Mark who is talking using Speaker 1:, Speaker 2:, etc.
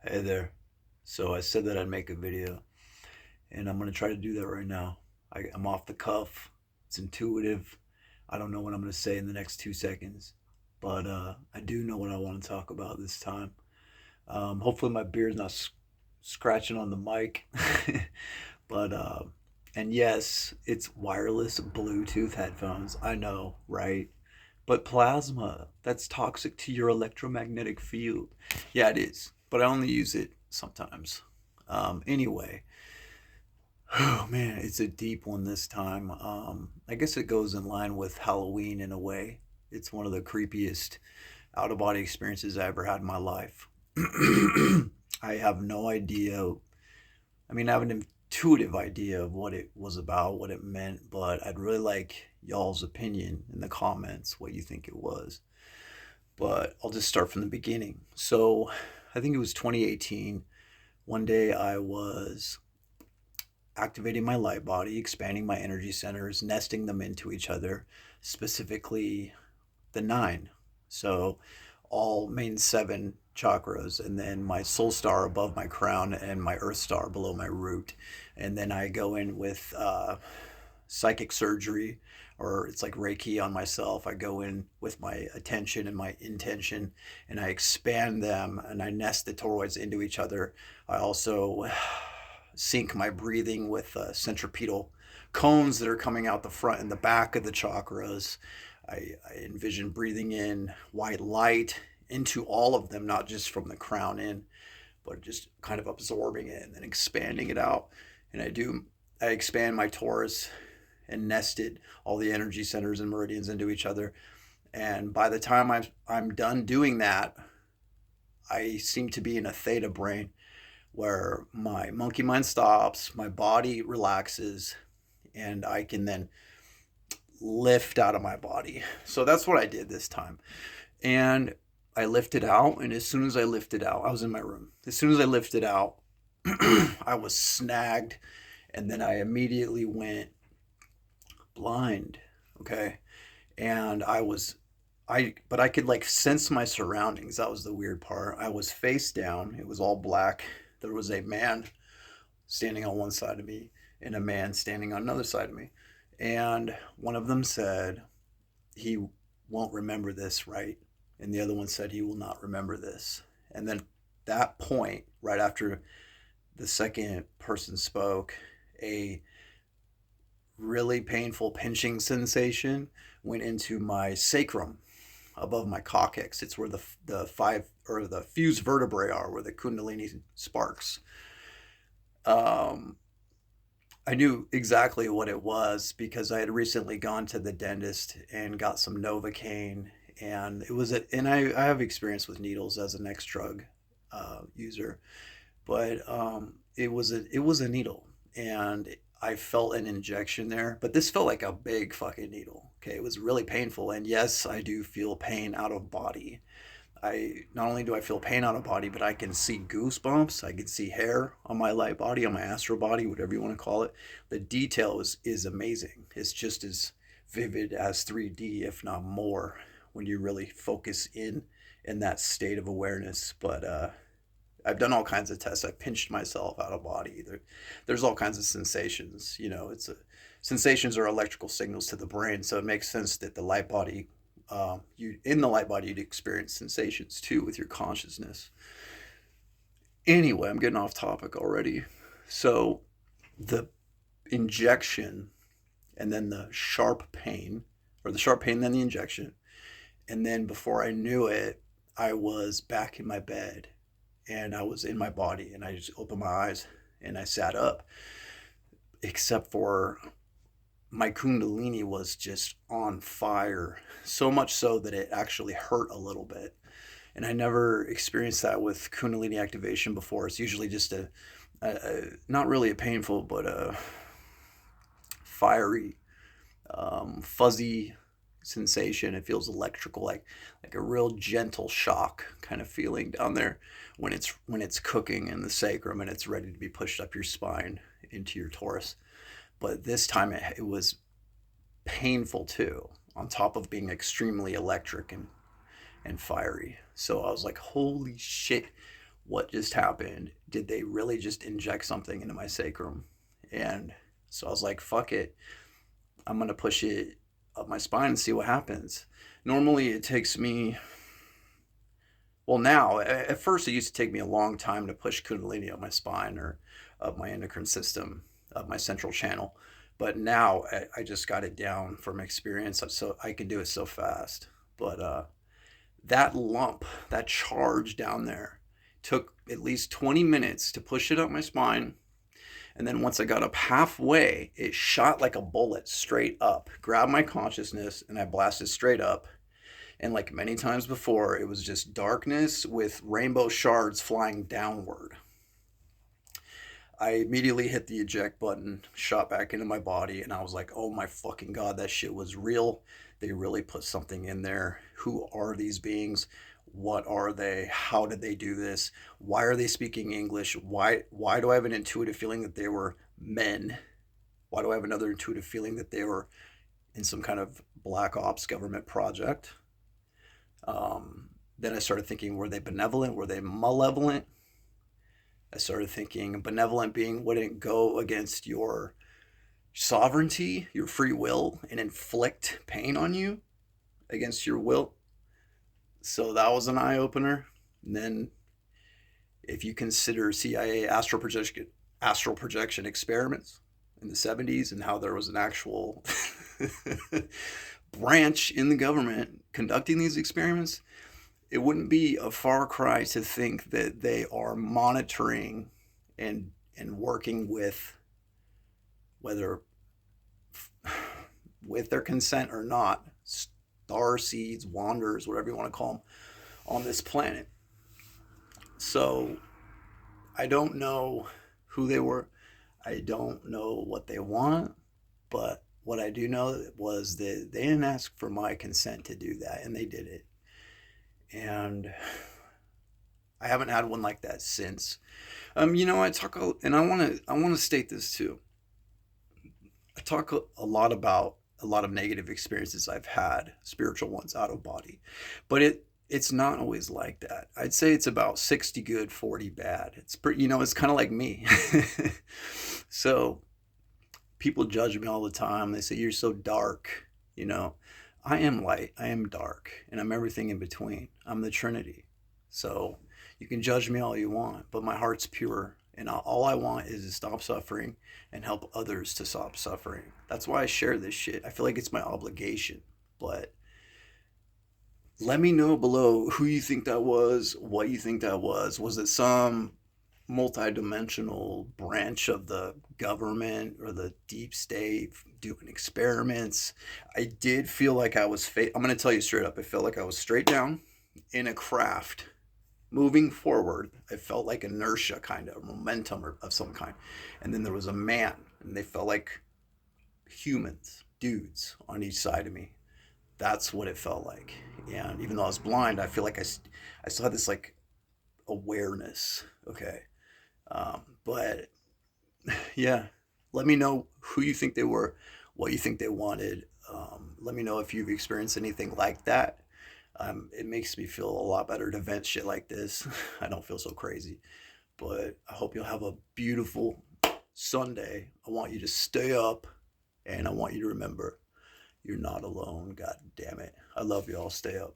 Speaker 1: Hey there. So I said that I'd make a video, and I'm gonna try to do that right now. I'm off the cuff. It's intuitive. I don't know what I'm gonna say in the next 2 seconds, but I do know what I want to talk about this time. Hopefully my beard's not scratching on the mic, but and yes, it's wireless Bluetooth headphones. I know, right? But plasma, that's toxic to your electromagnetic field. Yeah, it is, but I only use it sometimes. Anyway, oh man, it's a deep one this time. I guess it goes in line with Halloween in a way. It's one of the creepiest out of body experiences I ever had in my life. I have no idea. I mean, I have an intuitive idea of what it was about, what it meant, but I'd really like y'all's opinion in the comments, what you think it was. But I'll just start from the beginning. So I think it was 2018. One day I was activating my light body, expanding my energy centers, nesting them into each other, specifically the nine. So all main seven chakras, and then my soul star above my crown, and my earth star below my root. And then I go in with psychic surgery, or it's like Reiki on myself. I go in with my attention and my intention, and I expand them and I nest the toroids into each other. I also sync my breathing with centripetal cones that are coming out the front and the back of the chakras. I envision breathing in white light into all of them, not just from the crown in, but just kind of absorbing it and then expanding it out. And I expand my torus and nested all the energy centers and meridians into each other. And by the time I'm done doing that, I seem to be in a theta brain where my monkey mind stops, my body relaxes, and I can then lift out of my body. So that's what I did this time. And I lifted out, and as soon as I lifted out, I was in my room. As soon as I lifted out, I was snagged, and then I immediately went blind. Okay. And but I could like sense my surroundings. That was the weird part. I was face down. It was all black. There was a man standing on one side of me and a man standing on another side of me. And one of them said, he won't remember this, right? And the other one said, he will not remember this. And then that point, right after the second person spoke, a really painful pinching sensation went into my sacrum above my coccyx. It's where the five or the fused vertebrae are, where the kundalini sparks. Um, I knew exactly what it was because I had recently gone to the dentist and got some Novocaine, and and I have experience with needles as an X drug user, but it was a needle, and I felt an injection there, but this felt like a big fucking needle. Okay, it was really painful, and yes, I do feel pain out of body. I not only do I feel pain out of body, but I can see goosebumps. I can see hair on my light body, on my astral body, whatever you want to call it. The detail is amazing. It's just as vivid as 3D, if not more, when you really focus in that state of awareness. But I've done all kinds of tests. I've pinched myself out of body. There's all kinds of sensations. Sensations are electrical signals to the brain, so it makes sense that the light body, you in the light body, you'd experience sensations too with your consciousness. Anyway, I'm getting off topic already. So the injection, and then the sharp pain, or the sharp pain, then the injection, and then before I knew it, I was back in my bed and I was in my body, and I just opened my eyes and I sat up, except for my kundalini was just on fire, so much so that it actually hurt a little bit. And I never experienced that with kundalini activation before. It's usually just not really a painful, but a fiery, fuzzy sensation. It feels electrical, like a real gentle shock kind of feeling down there when it's cooking in the sacrum and it's ready to be pushed up your spine into your torus. But this time it was painful too, on top of being extremely electric and fiery. So I was like, holy shit, what just happened? Did they really just inject something into my sacrum? And so I was like, fuck it. I'm going to push it up my spine and see what happens. Normally it takes me, well, now, at first it used to take me a long time to push Kundalini up my spine or up my endocrine system, up my central channel. But now I just got it down from experience, so I can do it so fast. But that lump, that charge down there, took at least 20 minutes to push it up my spine. And then once I got up halfway, it shot like a bullet straight up, grabbed my consciousness, and I blasted straight up. And like many times before, it was just darkness with rainbow shards flying downward. I immediately hit the eject button, shot back into my body, and I was like, oh my fucking God, that shit was real. They really put something in there. Who are these beings? What are they? How did they do this? Why are they speaking English? Why do I have an intuitive feeling that they were men? Why do I have another intuitive feeling that they were in some kind of black ops government project? Then I started thinking, were they benevolent? Were they malevolent? I started thinking benevolent being wouldn't go against your sovereignty, your free will, and inflict pain on you against your will. So that was an eye opener. And then if you consider CIA astral projection experiments in the 70s and how there was an actual branch in the government conducting these experiments, it wouldn't be a far cry to think that they are monitoring and working with, whether with their consent or not, star seeds, wanderers, whatever you want to call them, on this planet. So I don't know who they were. I don't know what they want, but what I do know was that they didn't ask for my consent to do that, and they did it. And I haven't had one like that since. I talk, and I want to state this too. I talk a lot about a lot of negative experiences I've had, spiritual ones, out of body, but it's not always like that. I'd say it's about 60 good, 40 bad. It's pretty, it's kind of like me. So people judge me all the time. They say, you're so dark. I am light, I am dark, and I'm everything in between. I'm the Trinity. So you can judge me all you want, but my heart's pure, and all I want is to stop suffering and help others to stop suffering. That's why I share this shit. I feel like it's my obligation. But let me know below who you think that was, what you think that was. Was it some multidimensional branch of the government or the deep state doing experiments? I did feel like I'm going to tell you straight up. I felt like I was straight down in a craft moving forward. I felt like inertia, kind of momentum of some kind. And then there was a man, and they felt like humans, dudes on each side of me. That's what it felt like. And even though I was blind, I feel like I still had this like awareness. Okay. But yeah, let me know who you think they were, what you think they wanted. Let me know if you've experienced anything like that. It makes me feel a lot better to vent shit like this. I don't feel so crazy. But I hope you'll have a beautiful Sunday. I want you to stay up, and I want you to remember you're not alone. God damn it. I love y'all. Stay up.